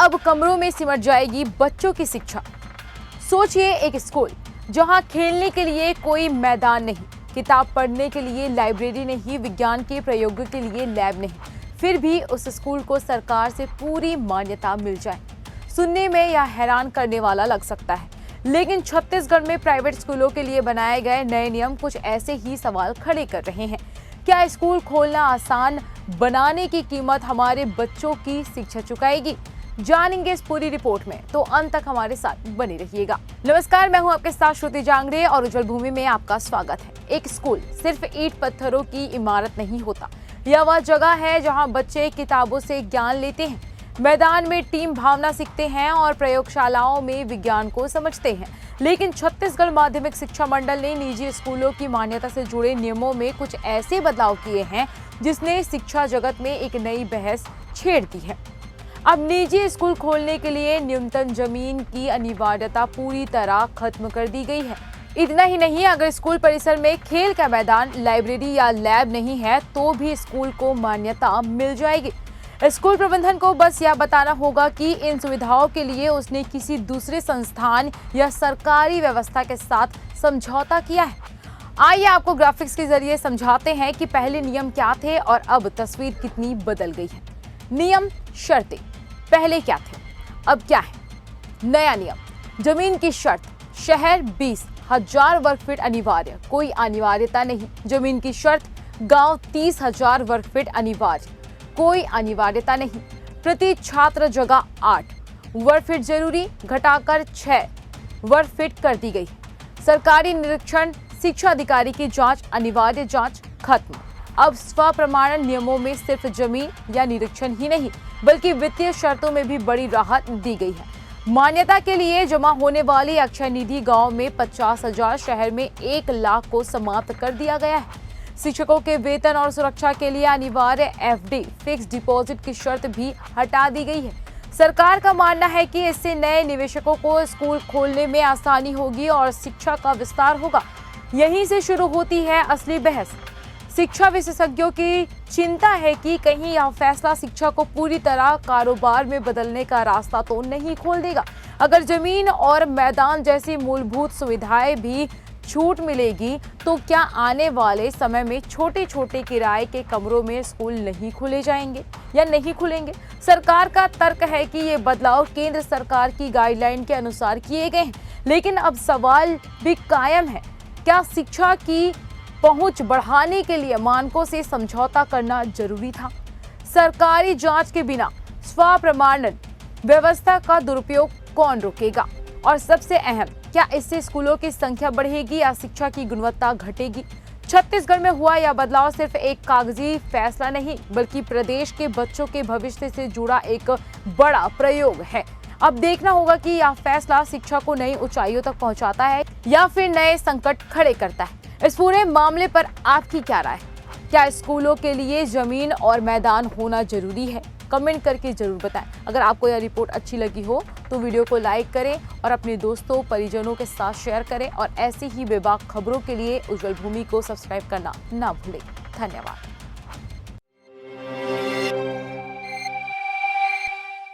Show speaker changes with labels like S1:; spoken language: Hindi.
S1: अब कमरों में सिमट जाएगी बच्चों की शिक्षा। सोचिए, एक स्कूल जहां खेलने के लिए कोई मैदान नहीं, किताब पढ़ने के लिए लाइब्रेरी नहीं, विज्ञान के प्रयोगों के लिए लैब नहीं, फिर भी उस स्कूल को सरकार से पूरी मान्यता मिल जाए। सुनने में यह हैरान करने वाला लग सकता है, लेकिन छत्तीसगढ़ में प्राइवेट स्कूलों के लिए बनाए गए नए नियम कुछ ऐसे ही सवाल खड़े कर रहे हैं। क्या स्कूल खोलना आसान बनाने की कीमत हमारे बच्चों की शिक्षा चुकाएगी? जानेंगे इस पूरी रिपोर्ट में, तो अंत तक हमारे साथ बने रहिएगा। नमस्कार, मैं हूं आपके साथ श्रुति जांगड़े और उज्जवल भूमि में आपका स्वागत है। एक स्कूल सिर्फ ईंट पत्थरों की इमारत नहीं होता। यह वह जगह है जहां बच्चे किताबों से ज्ञान लेते हैं, मैदान में टीम भावना सीखते हैं और प्रयोगशालाओं में विज्ञान को समझते हैं। लेकिन छत्तीसगढ़ माध्यमिक शिक्षा मंडल ने निजी स्कूलों की मान्यता से जुड़े नियमों में कुछ ऐसे बदलाव किए हैं जिसने शिक्षा जगत में एक नई बहस छेड़ दी है। अब निजी स्कूल खोलने के लिए न्यूनतम जमीन की अनिवार्यता पूरी तरह खत्म कर दी गई है। इतना ही नहीं, अगर स्कूल परिसर में खेल का मैदान, लाइब्रेरी या लैब नहीं है तो भी स्कूल को मान्यता मिल जाएगी। स्कूल प्रबंधन को बस यह बताना होगा कि इन सुविधाओं के लिए उसने किसी दूसरे संस्थान या सरकारी व्यवस्था के साथ समझौता किया है। आइए आपको ग्राफिक्स के जरिए समझाते हैं कि पहले नियम क्या थे और अब तस्वीर कितनी बदल गई है। नियम, शर्तें पहले क्या थे, अब क्या है? नया नियम, जमीन की शर्त, शहर 20,000 वर्ग फीट अनिवार्य, कोई अनिवार्यता नहीं। जमीन की शर्त, गांव 30,000 वर्ग फीट अनिवार्य, कोई अनिवार्यता नहीं। प्रति छात्र जगह 8 वर्ग फीट जरूरी, घटाकर 6 वर्ग फीट कर दी गई। सरकारी निरीक्षण, शिक्षा अधिकारी की जांच, अनिवार्य जांच खत्म। अब स्वप्रमाणन नियमों में सिर्फ जमीन या निरीक्षण ही नहीं बल्कि वित्तीय शर्तों में भी बड़ी राहत दी गई है। मान्यता के लिए जमा होने वाली अक्षय निधि गांव में 50,000, शहर में 1 लाख को समाप्त कर दिया गया है। शिक्षकों के वेतन और सुरक्षा के लिए अनिवार्य एफडी, फिक्स डिपॉजिट की शर्त भी हटा दी गई है। सरकार का मानना है कि इससे नए निवेशकों को स्कूल खोलने में आसानी होगी और शिक्षा का विस्तार होगा। यहीं से शुरू होती है असली बहस। शिक्षा विशेषज्ञों की चिंता है कि कहीं यह फैसला शिक्षा को पूरी तरह कारोबार में बदलने का रास्ता तो नहीं खोल देगा। अगर जमीन और मैदान जैसी मूलभूत सुविधाएं भी छूट मिलेगी तो क्या आने वाले समय में छोटे छोटे किराए के कमरों में स्कूल नहीं खुले जाएंगे या नहीं खुलेंगे? सरकार का तर्क है कि ये बदलाव केंद्र सरकार की गाइडलाइन के अनुसार किए गए हैं, लेकिन अब सवाल भी कायम है, क्या शिक्षा की पहुंच बढ़ाने के लिए मानकों से समझौता करना जरूरी था? सरकारी जांच के बिना स्वप्रमाणन व्यवस्था का दुरुपयोग कौन रोकेगा? और सबसे अहम, क्या इससे स्कूलों की संख्या बढ़ेगी या शिक्षा की गुणवत्ता घटेगी? छत्तीसगढ़ में हुआ यह बदलाव सिर्फ एक कागजी फैसला नहीं बल्कि प्रदेश के बच्चों के भविष्य से जुड़ा एक बड़ा प्रयोग है। अब देखना होगा कि यह फैसला शिक्षा को नई ऊंचाइयों तक पहुंचाता है या फिर नए संकट खड़े करता है। इस पूरे मामले पर आपकी क्या राय है? क्या स्कूलों के लिए जमीन और मैदान होना जरूरी है? कमेंट करके जरूर बताएं। अगर आपको यह रिपोर्ट अच्छी लगी हो तो वीडियो को लाइक करें और अपने दोस्तों परिजनों के साथ शेयर करें और ऐसी ही बेबाक खबरों के लिए उज्जवल भूमि को सब्सक्राइब करना ना भूलें। धन्यवाद।